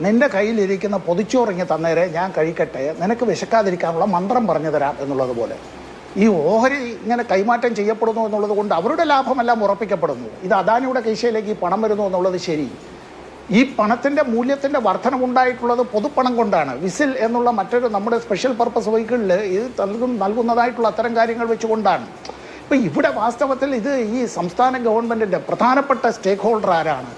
നിൻ്റെ കയ്യിലിരിക്കുന്ന പൊതിച്ചോറിങ്ങി തന്നേരെ ഞാൻ കഴിക്കട്ടെ, നിനക്ക് വിശക്കാതിരിക്കാനുള്ള മന്ത്രം പറഞ്ഞു തരാം എന്നുള്ളത് പോലെ ഈ ഓഹരി ഇങ്ങനെ കൈമാറ്റം ചെയ്യപ്പെടുന്നു എന്നുള്ളത് കൊണ്ട് അവരുടെ ലാഭമെല്ലാം ഉറപ്പിക്കപ്പെടുന്നു. ഇത് അദാനിയുടെ കൈശയിലേക്ക് ഈ പണം വരുന്നു എന്നുള്ളത് ശരി. ഈ പണത്തിൻ്റെ മൂല്യത്തിൻ്റെ വർധനമുണ്ടായിട്ടുള്ളത് പൊതുപ്പണം കൊണ്ടാണ്. വിസിൽ എന്നുള്ള മറ്റൊരു നമ്മുടെ സ്പെഷ്യൽ പർപ്പസ് വെഹിക്കിളിൽ ഇത് നൽകുന്നതായിട്ടുള്ള അത്തരം കാര്യങ്ങൾ വെച്ചുകൊണ്ടാണ്. ഇപ്പം ഇവിടെ വാസ്തവത്തിൽ ഇത് ഈ സംസ്ഥാന ഗവൺമെൻറ്റിൻ്റെ പ്രധാനപ്പെട്ട സ്റ്റേക്ക് ഹോൾഡർ ആരാണ്?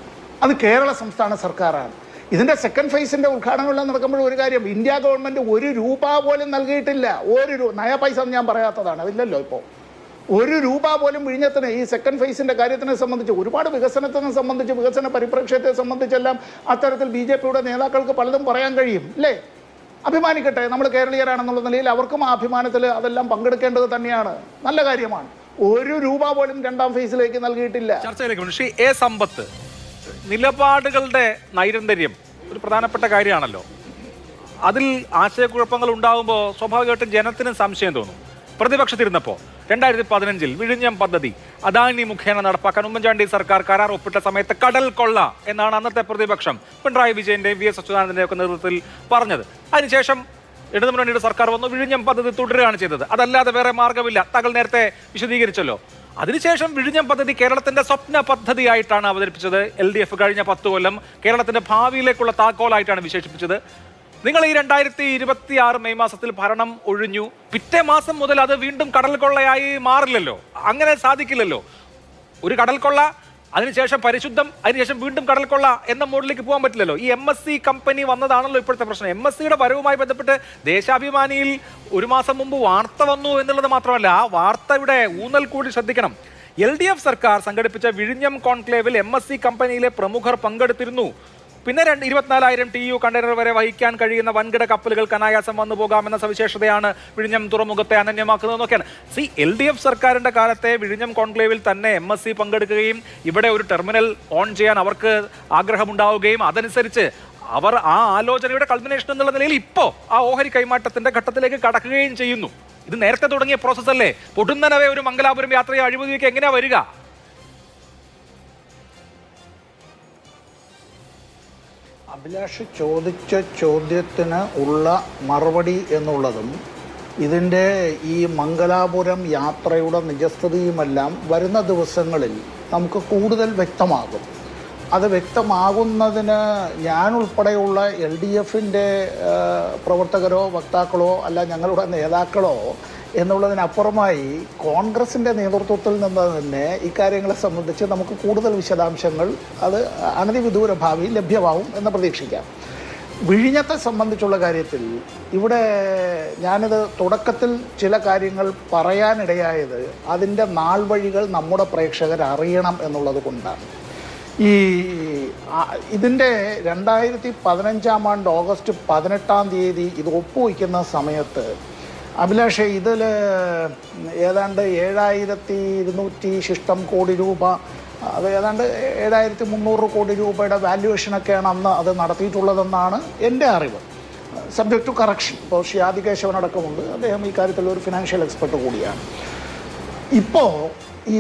അത് കേരള സംസ്ഥാന സർക്കാരാണ്. ഇതിൻ്റെ സെക്കൻഡ് ഫേസിൻ്റെ ഉദ്ഘാടനമെല്ലാം നടക്കുമ്പോൾ ഒരു കാര്യം, ഇന്ത്യ ഗവൺമെൻറ് 1 രൂപ പോലും നൽകിയിട്ടില്ല. നയ പൈസ എന്ന് ഞാൻ പറയാത്തതാണ്, അതില്ലല്ലോ. ഇപ്പോൾ 1 രൂപ പോലും വിഴിഞ്ഞത്തിന് ഈ സെക്കൻഡ് ഫേസിൻ്റെ കാര്യത്തിനെ സംബന്ധിച്ച്, ഒരുപാട് വികസനത്തിനെ സംബന്ധിച്ച്, വികസന പരിപ്രേക്ഷ്യത്തെ സംബന്ധിച്ചെല്ലാം അത്തരത്തിൽ BJP-യുടെ നേതാക്കൾക്ക് പലതും പറയാൻ കഴിയും അല്ലേ? അഭിമാനിക്കട്ടെ, നമ്മൾ കേരളീയരാണെന്നുള്ള നിലയിൽ അവർക്കും ആ അഭിമാനത്തിൽ അതെല്ലാം പങ്കെടുക്കേണ്ടത് തന്നെയാണ്. നല്ല കാര്യമാണ്. 1 രൂപ പോലും രണ്ടാം ഫേസിലേക്ക് നൽകിയിട്ടില്ല. ചർച്ചയിലേക്ക് എ സമ്പത്ത്, നിലപാടുകളുടെ നൈരന്തര്യം ഒരു പ്രധാനപ്പെട്ട കാര്യമാണല്ലോ. അതിൽ ആശയക്കുഴപ്പങ്ങൾ ഉണ്ടാകുമ്പോൾ സ്വാഭാവികമായിട്ടും ജനത്തിന് സംശയം തോന്നും. പ്രതിപക്ഷത്തിരുന്നപ്പോൾ 2015 വിഴിഞ്ഞം പദ്ധതി അദാനി മുഖേന നടപ്പാക്കാൻ ഉമ്മൻചാണ്ടി സർക്കാർ കരാർ ഒപ്പിട്ട സമയത്ത് കടൽ കൊള്ള എന്നാണ് അന്നത്തെ പ്രതിപക്ഷം പിണറായി വിജയന്റെയും VS അച്യുതാനന്ദന്റെയും ഒക്കെ നേതൃത്വത്തിൽ പറഞ്ഞത്. അതിനുശേഷം ഇടതുമുന്നണിയുടെ സർക്കാർ വന്നു, വിഴിഞ്ഞം പദ്ധതി തുടരുകയാണ് ചെയ്തത്. അതല്ലാതെ വേറെ മാർഗമില്ല. താങ്കൾ നേരത്തെ വിശദീകരിച്ചല്ലോ. അതിനുശേഷം വിഴിഞ്ഞം പദ്ധതി കേരളത്തിന്റെ സ്വപ്ന പദ്ധതിയായിട്ടാണ് അവതരിപ്പിച്ചത്. LDF കഴിഞ്ഞ 10 കൊല്ലം കേരളത്തിന്റെ ഭാവിയിലേക്കുള്ള താക്കോലായിട്ടാണ് വിശേഷിപ്പിച്ചത്. നിങ്ങൾ ഈ 2026 മെയ് മാസത്തിൽ ഭരണം ഒഴിഞ്ഞു. പിറ്റേ മാസം മുതൽ അത് വീണ്ടും കടൽ കൊള്ളയായി മാറില്ലല്ലോ. അങ്ങനെ സാധിക്കില്ലല്ലോ. ഒരു കടൽ കൊള്ള, അതിനുശേഷം പരിശുദ്ധം, അതിനുശേഷം വീണ്ടും കടൽ കൊള്ള എന്ന മോഡിലേക്ക് പോകാൻ പറ്റില്ലല്ലോ. ഈ MSC കമ്പനി വന്നതാണല്ലോ ഇപ്പോഴത്തെ പ്രശ്നം. MSCയുടെ വരവുമായി ബന്ധപ്പെട്ട് ദേശാഭിമാനിയിൽ 1 മാസം മുമ്പ് വാർത്ത വന്നു എന്നുള്ളത് മാത്രമല്ല, ആ വാർത്തയുടെ ഊന്നൽ കൂടി ശ്രദ്ധിക്കണം. LDF സർക്കാർ സംഘടിപ്പിച്ച വിഴിഞ്ഞം കോൺക്ലേവിൽ MSC കമ്പനിയിലെ പ്രമുഖർ പങ്കെടുത്തിരുന്നു. പിന്നെ 24,000 TEU കണ്ടെയ്നർ വരെ വഹിക്കാൻ കഴിയുന്ന വൻകിട കപ്പലുകൾക്ക് അനായാസം വന്നു പോകാമെന്ന സവിശേഷതയാണ് വിഴിഞ്ഞം തുറമുഖത്തെ അനന്യമാക്കുന്നതെന്നൊക്കെയാണ്. LDF സർക്കാരിന്റെ കാലത്തെ വിഴിഞ്ഞം കോൺക്ലേവിൽ തന്നെ MSC പങ്കെടുക്കുകയും ഇവിടെ ഒരു ടെർമിനൽ ഓൺ ചെയ്യാൻ അവർക്ക് ആഗ്രഹമുണ്ടാവുകയും അതനുസരിച്ച് അവർ ആ ആലോചനയുടെ കൾമിനേഷൻ എന്നുള്ള നിലയിൽ ഇപ്പോൾ ആ ഓഹരി കൈമാറ്റത്തിന്റെ ഘട്ടത്തിലേക്ക് കടക്കുകയും ചെയ്യുന്നു. ഇത് നേരത്തെ തുടങ്ങിയ പ്രോസസ്സല്ലേ? പൊടുന്നനവേ ഒരു മംഗലാപുരം യാത്രയെ അഴിമതിയൊക്കെ എങ്ങനെയാ വരിക? അഭിലാഷ് ചോദിച്ച ചോദ്യത്തിന് ഉള്ള മറുപടി എന്നുള്ളതും ഇതിൻ്റെ ഈ മംഗലാപുരം യാത്രയുടെ നിജസ്ഥിതിയുമെല്ലാം വരുന്ന ദിവസങ്ങളിൽ നമുക്ക് കൂടുതൽ വ്യക്തമാകും. അത് വ്യക്തമാകുന്നതിന് ഞാനുൾപ്പെടെയുള്ള LDF-ൻ്റെ പ്രവർത്തകരോ വക്താക്കളോ അല്ല ഞങ്ങളുടെ നേതാക്കളോ എന്നുള്ളതിനപ്പുറമായി കോൺഗ്രസിൻ്റെ നേതൃത്വത്തിൽ നിന്ന് തന്നെ ഇക്കാര്യങ്ങളെ സംബന്ധിച്ച് നമുക്ക് കൂടുതൽ വിശദാംശങ്ങൾ അത് അനധിവിദൂര ഭാവിയിൽ ലഭ്യമാവും എന്ന് പ്രതീക്ഷിക്കാം. വിഴിഞ്ഞത്തെ സംബന്ധിച്ചുള്ള കാര്യത്തിൽ ഇവിടെ ഞാനിത് തുടക്കത്തിൽ ചില കാര്യങ്ങൾ പറയാനിടയായത് അതിൻ്റെ നാൾ വഴികൾ നമ്മുടെ പ്രേക്ഷകർ അറിയണം എന്നുള്ളത് കൊണ്ടാണ്. ഇതിൻ്റെ 2015 ഓഗസ്റ്റ് 18 ഇത് ഒപ്പുവയ്ക്കുന്ന സമയത്ത് അഭിലാഷ് ഇതിൽ ഏതാണ്ട് 7,200 ശിഷ്ടം കോടി രൂപ, അത് ഏതാണ്ട് 7,300 കോടി രൂപയുടെ വാല്യുവേഷനൊക്കെയാണ് അന്ന് അത് നടത്തിയിട്ടുള്ളതെന്നാണ് എൻ്റെ അറിവ്. Subject to correction. ഇപ്പോൾ ശ്രീ കേശവനടക്കമുണ്ട്, അദ്ദേഹം ഈ കാര്യത്തിൽ ഒരു ഫിനാൻഷ്യൽ എക്സ്പെർട്ട് കൂടിയാണ്. ഇപ്പോൾ ഈ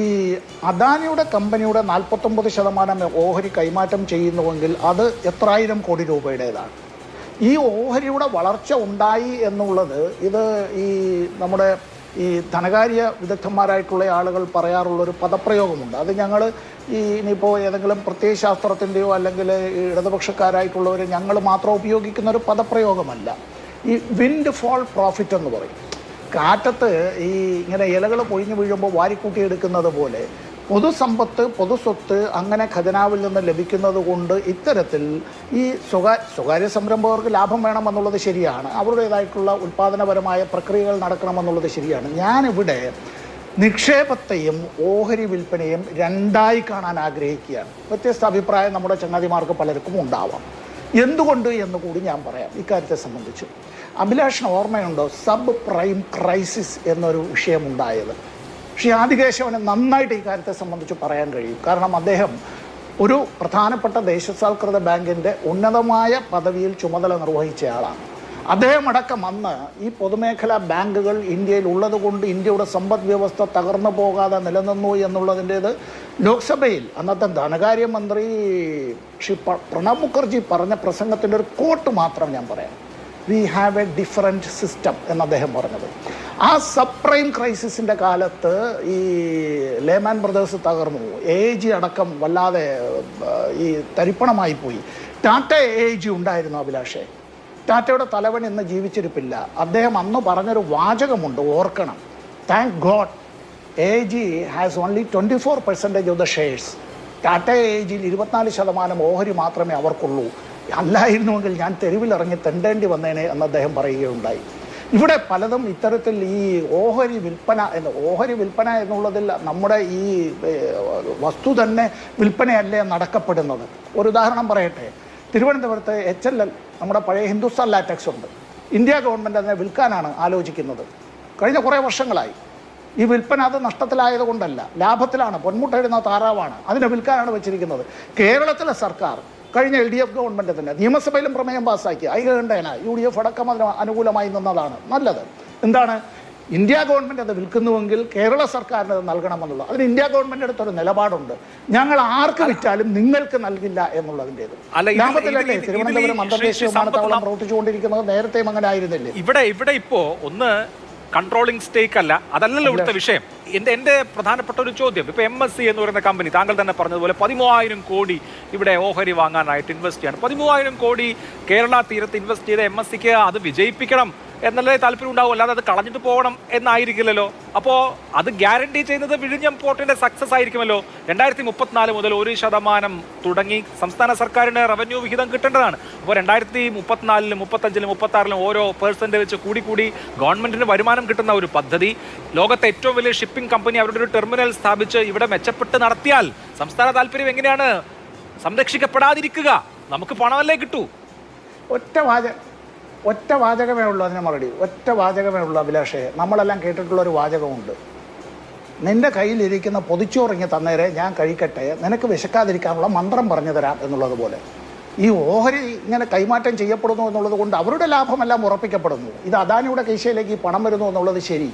അദാനിയുടെ കമ്പനിയുടെ 49% ഓഹരി കൈമാറ്റം ചെയ്യുന്നുവെങ്കിൽ അത് എത്രായിരം കോടി രൂപയുടേതാണ്. ഈ ഓഹരിയുടെ വളർച്ച ഉണ്ടായി എന്നുള്ളത് ഇത് ഈ നമ്മുടെ ഈ ധനകാര്യ വിദഗ്ധന്മാരായിട്ടുള്ള ആളുകൾ പറയാറുള്ളൊരു പദപ്രയോഗമുണ്ട്. അത് ഞങ്ങൾ ഇനിയിപ്പോൾ ഏതെങ്കിലും പ്രത്യയശാസ്ത്രത്തിൻ്റെയോ അല്ലെങ്കിൽ ഇടതുപക്ഷക്കാരായിട്ടുള്ളവർ ഞങ്ങൾ മാത്രം ഉപയോഗിക്കുന്ന ഒരു പദപ്രയോഗമല്ല. ഈ വിൻഡ് ഫോൾ പ്രോഫിറ്റ് എന്ന് പറയും. കാറ്റത്ത് ഈ ഇങ്ങനെ ഇലകൾ പൊഴിഞ്ഞു വീഴുമ്പോൾ വാരിക്കൂട്ടിയെടുക്കുന്നത് പോലെ പൊതുസമ്പത്ത്, പൊതുസ്വത്ത് അങ്ങനെ ഖജനാവിൽ നിന്ന് ലഭിക്കുന്നത് കൊണ്ട് ഇത്തരത്തിൽ ഈ സ്വകാര്യ സംരംഭകർക്ക് ലാഭം വേണമെന്നുള്ളത് ശരിയാണ്. അവരുടേതായിട്ടുള്ള ഉൽപ്പാദനപരമായ പ്രക്രിയകൾ നടക്കണമെന്നുള്ളത് ശരിയാണ്. ഞാനിവിടെ നിക്ഷേപത്തെയും ഓഹരി വിൽപ്പനയും രണ്ടായി കാണാൻ ആഗ്രഹിക്കുകയാണ്. വ്യത്യസ്ത അഭിപ്രായം നമ്മുടെ ചങ്ങാതിമാർക്ക് പലർക്കും ഉണ്ടാവാം. എന്തുകൊണ്ട് എന്ന് കൂടി ഞാൻ പറയാം. ഇക്കാര്യത്തെ സംബന്ധിച്ച് അഭിലാഷിന് ഓർമ്മയുണ്ടോ സബ് പ്രൈം ക്രൈസിസ് എന്നൊരു വിഷയമുണ്ടായത്? ശ്രീ കേശവന് നന്നായിട്ട് ഈ കാര്യത്തെ സംബന്ധിച്ച് പറയാൻ കഴിയും. കാരണം അദ്ദേഹം ഒരു പ്രധാനപ്പെട്ട ദേശസാൽകൃത ബാങ്കിൻ്റെ ഉന്നതമായ പദവിയിൽ ചുമതല നിർവഹിച്ചയാളാണ്. അദ്ദേഹം അടക്കം അന്ന് ഈ പൊതുമേഖലാ ബാങ്കുകൾ ഇന്ത്യയിൽ ഉള്ളത് കൊണ്ട് ഇന്ത്യയുടെ സമ്പദ് വ്യവസ്ഥ തകർന്നു പോകാതെ നിലനിന്നു എന്നുള്ളതിൻ്റേത് ലോക്സഭയിൽ അന്നത്തെ ധനകാര്യമന്ത്രി ശ്രീ പ്രണബ് മുഖർജി പറഞ്ഞ പ്രസംഗത്തിൻ്റെ ഒരു കോട്ട് മാത്രം ഞാൻ പറയാം. We have A different system എന്ന് അദ്ദേഹം പറഞ്ഞത്. ആ സബ് പ്രൈം ക്രൈസിസിൻ്റെ കാലത്ത് ഈ ലേമാൻ ബ്രദേഴ്സ് തകർന്നു, AIG അടക്കം വല്ലാതെ ഈ തരിപ്പണമായി പോയി. ടാറ്റ AIG ഉണ്ടായിരുന്നു അഭിലാഷേ. ടാറ്റയുടെ തലവൻ ഇന്ന് ജീവിച്ചിരിപ്പില്ല. അദ്ദേഹം അന്ന് പറഞ്ഞൊരു വാചകമുണ്ട്, ഓർക്കണം. Thank God AIG has only 24% of the shares. Tata AIGയിൽ 24% ഓഹരി മാത്രമേ അവർക്കുള്ളൂ. അല്ലായിരുന്നുവെങ്കിൽ ഞാൻ തെരുവിലിറങ്ങി തെണ്ടേണ്ടി വന്നേനെ എന്ന് അദ്ദേഹം പറയുകയുണ്ടായി. ഇവിടെ പലതും ഇത്തരത്തിൽ ഈ ഓഹരി വിൽപ്പന എന്നുള്ളതിൽ നമ്മുടെ ഈ വസ്തു തന്നെ വിൽപ്പനയല്ലേ നടക്കപ്പെടുന്നത്. ഒരു ഉദാഹരണം പറയട്ടെ. തിരുവനന്തപുരത്ത് HLL, നമ്മുടെ പഴയ ഹിന്ദുസ്ഥാൻ ലാറ്റക്സ് ഉണ്ട്. ഇന്ത്യ ഗവൺമെൻറ് അതിനെ വിൽക്കാനാണ് ആലോചിക്കുന്നത്. കഴിഞ്ഞ കുറേ വർഷങ്ങളായി. ഈ വിൽപ്പന അത് നഷ്ടത്തിലായത് കൊണ്ടല്ല, ലാഭത്തിലാണ്, പൊന്മുട്ടയിടുന്ന താറാവാണ്. അതിനെ വിൽക്കാനാണ് വെച്ചിരിക്കുന്നത്. കേരളത്തിലെ സർക്കാർ കഴിഞ്ഞ LDF ഗവൺമെൻറ് തന്നെ നിയമസഭയിലും പ്രമേയം പാസ്സാക്കി. ഐകകണ്ഠേന UDF അടക്കം അതിന് അനുകൂലമായി നിന്നതാണ് നല്ലത്. എന്താണ്, ഇന്ത്യ ഗവൺമെൻറ് അത് വിൽക്കുന്നുവെങ്കിൽ കേരള സർക്കാരിന് അത് നൽകണമെന്നുള്ളത്. അതിന് ഇന്ത്യ ഗവൺമെൻറ് അടുത്തൊരു നിലപാടുണ്ട്. ഞങ്ങൾ ആർക്ക് വിറ്റാലും നിങ്ങൾക്ക് നൽകില്ല എന്നുള്ളതിൻ്റെത്. ലാഭത്തിലല്ലേ തിരുവനന്തപുരം അന്തർദേശീയ വിമാനത്താവളം പ്രവർത്തിച്ചുകൊണ്ടിരിക്കുന്നത്? നേരത്തെയും അങ്ങനെ ആയിരുന്നില്ലേ? ഇവിടെ ഇപ്പോ ഒന്ന് കൺട്രോളിംഗ് സ്റ്റേക്ക് അല്ല, അതല്ലല്ലോ ഇവിടുത്തെ വിഷയം. എൻ്റെ പ്രധാനപ്പെട്ട ഒരു ചോദ്യം, ഇപ്പോൾ MSC എന്ന് പറയുന്ന കമ്പനി താങ്കൾ തന്നെ പറഞ്ഞതുപോലെ 13,000 കോടി ഇവിടെ ഓഹരി വാങ്ങാനായിട്ട് ഇൻവെസ്റ്റ് ചെയ്യണം. 13,000 കോടി കേരള തീരത്ത് ഇൻവെസ്റ്റ് ചെയ്ത MSCക്ക് അത് വിജയിപ്പിക്കണം എന്നല്ലേ താല്പര്യം ഉണ്ടാവും, അല്ലാതെ അത് കളഞ്ഞിട്ട് പോകണം എന്നായിരിക്കില്ലല്ലോ. അപ്പോൾ അത് ഗ്യാരണ്ടി ചെയ്യുന്നത് വിഴിഞ്ഞം പോർട്ടിന്റെ സക്സസ് ആയിരിക്കുമല്ലോ. 2034 മുതൽ 1% തുടങ്ങി സംസ്ഥാന സർക്കാരിന് റവന്യൂ വിഹിതം കിട്ടേണ്ടതാണ്. അപ്പോൾ 2034-ലും 35-ലും 36-ലും ഓരോ % വെച്ച് കൂടി ഗവൺമെന്റിന് വരുമാനം കിട്ടുന്ന ഒരു പദ്ധതി, ലോകത്തെ ഏറ്റവും വലിയ ഷിപ്പിംഗ് കമ്പനി അവരുടെ ഒരു ടെർമിനൽ സ്ഥാപിച്ച് ഇവിടെ മെച്ചപ്പെട്ട് നടത്തിയാൽ സംസ്ഥാന താല്പര്യം എങ്ങനെയാണ് സംരക്ഷിക്കപ്പെടാതിരിക്കുക? നമുക്ക് പണമല്ലേ കിട്ടൂ. ഒറ്റ വാചകമേ ഉള്ളൂ അതിന് മറുപടി. ഒറ്റ വാചകമേ ഉള്ളൂ അഭിലാഷേ. നമ്മളെല്ലാം കേട്ടിട്ടുള്ളൊരു വാചകമുണ്ട്, നിന്റെ കയ്യിലിരിക്കുന്ന പൊതിച്ചോറിങ്ങി തന്നേരെ ഞാൻ കഴിക്കട്ടെ, നിനക്ക് വിശക്കാതിരിക്കാനുള്ള മന്ത്രം പറഞ്ഞു തരാം എന്നുള്ളത് പോലെ. ഈ ഓഹരി ഇങ്ങനെ കൈമാറ്റം ചെയ്യപ്പെടുന്നു എന്നുള്ളത് കൊണ്ട് അവരുടെ ലാഭമെല്ലാം ഉറപ്പിക്കപ്പെടുന്നു. ഇത് അദാനിയുടെ കീശയിലേക്ക് ഈ പണം വരുന്നു എന്നുള്ളത് ശരി.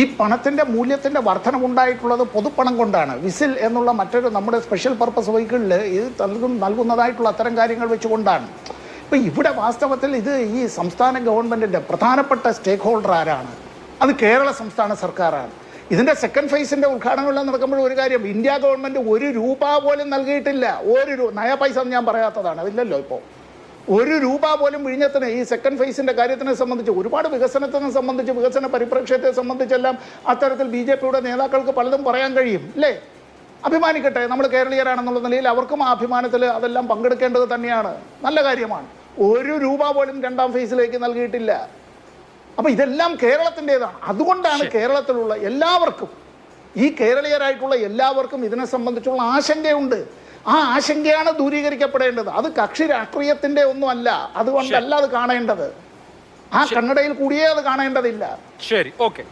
ഈ പണത്തിൻ്റെ മൂല്യത്തിൻ്റെ വർധനമുണ്ടായിട്ടുള്ളത് പൊതുപ്പണം കൊണ്ടാണ്. വിസിൽ എന്നുള്ള മറ്റൊരു നമ്മുടെ സ്പെഷ്യൽ പർപ്പസ് വെഹിക്കിളിൽ ഇത് നൽകുന്നതായിട്ടുള്ള അത്തരം കാര്യങ്ങൾ വെച്ചുകൊണ്ടാണ്. ഇപ്പം ഇവിടെ വാസ്തവത്തിൽ ഇത് ഈ സംസ്ഥാന ഗവൺമെൻറ്റിൻ്റെ പ്രധാനപ്പെട്ട സ്റ്റേക്ക് ഹോൾഡർ ആരാണ്? അത് കേരള സംസ്ഥാന സർക്കാരാണ്. ഇതിൻ്റെ സെക്കൻഡ് ഫേസിൻ്റെ ഉദ്ഘാടനമെല്ലാം നടക്കുമ്പോൾ ഒരു കാര്യം, ഇന്ത്യ ഗവൺമെൻറ് 1 രൂപ പോലും നൽകിയിട്ടില്ല. നയ പൈസ എന്ന് ഞാൻ പറയാത്തതാണ്, അതില്ലല്ലോ. ഇപ്പോൾ 1 രൂപ പോലും വിഴിഞ്ഞത്തിന് ഈ സെക്കൻഡ് ഫേസിൻ്റെ കാര്യത്തിനെ സംബന്ധിച്ച്, ഒരുപാട് വികസനത്തിനെ സംബന്ധിച്ച്, വികസന പരിപ്രേക്ഷ്യത്തെ സംബന്ധിച്ചെല്ലാം അത്തരത്തിൽ BJPയുടെ നേതാക്കൾക്ക് പലതും പറയാൻ കഴിയും അല്ലേ? അഭിമാനിക്കട്ടെ, നമ്മൾ കേരളീയരാണെന്നുള്ള നിലയിൽ അവർക്കും ആ അഭിമാനത്തിൽ അതെല്ലാം പങ്കെടുക്കേണ്ടത് തന്നെയാണ്, നല്ല കാര്യമാണ്. 1 രൂപ പോലും രണ്ടാം ഫേസിലേക്ക് നൽകിയിട്ടില്ല. അപ്പോൾ ഇതെല്ലാം കേരളത്തിൻ്റെതാണ്. അതുകൊണ്ടാണ് കേരളത്തിലുള്ള എല്ലാവർക്കും, ഈ കേരളീയരായിട്ടുള്ള എല്ലാവർക്കും ഇതിനെ സംബന്ധിച്ചുള്ള ആശങ്കയുണ്ട്. ആ ആശങ്കയാണ് ദൂരീകരിക്കപ്പെടേണ്ടത്. അത് കക്ഷി രാഷ്ട്രീയത്തിൻ്റെ ഒന്നുമല്ല. അതുകൊണ്ടല്ല അത് കാണേണ്ടത്. ആ കണ്ണടയിൽ കൂടിയേ അത് കാണേണ്ടതില്ല. ശരി, ഓക്കെ.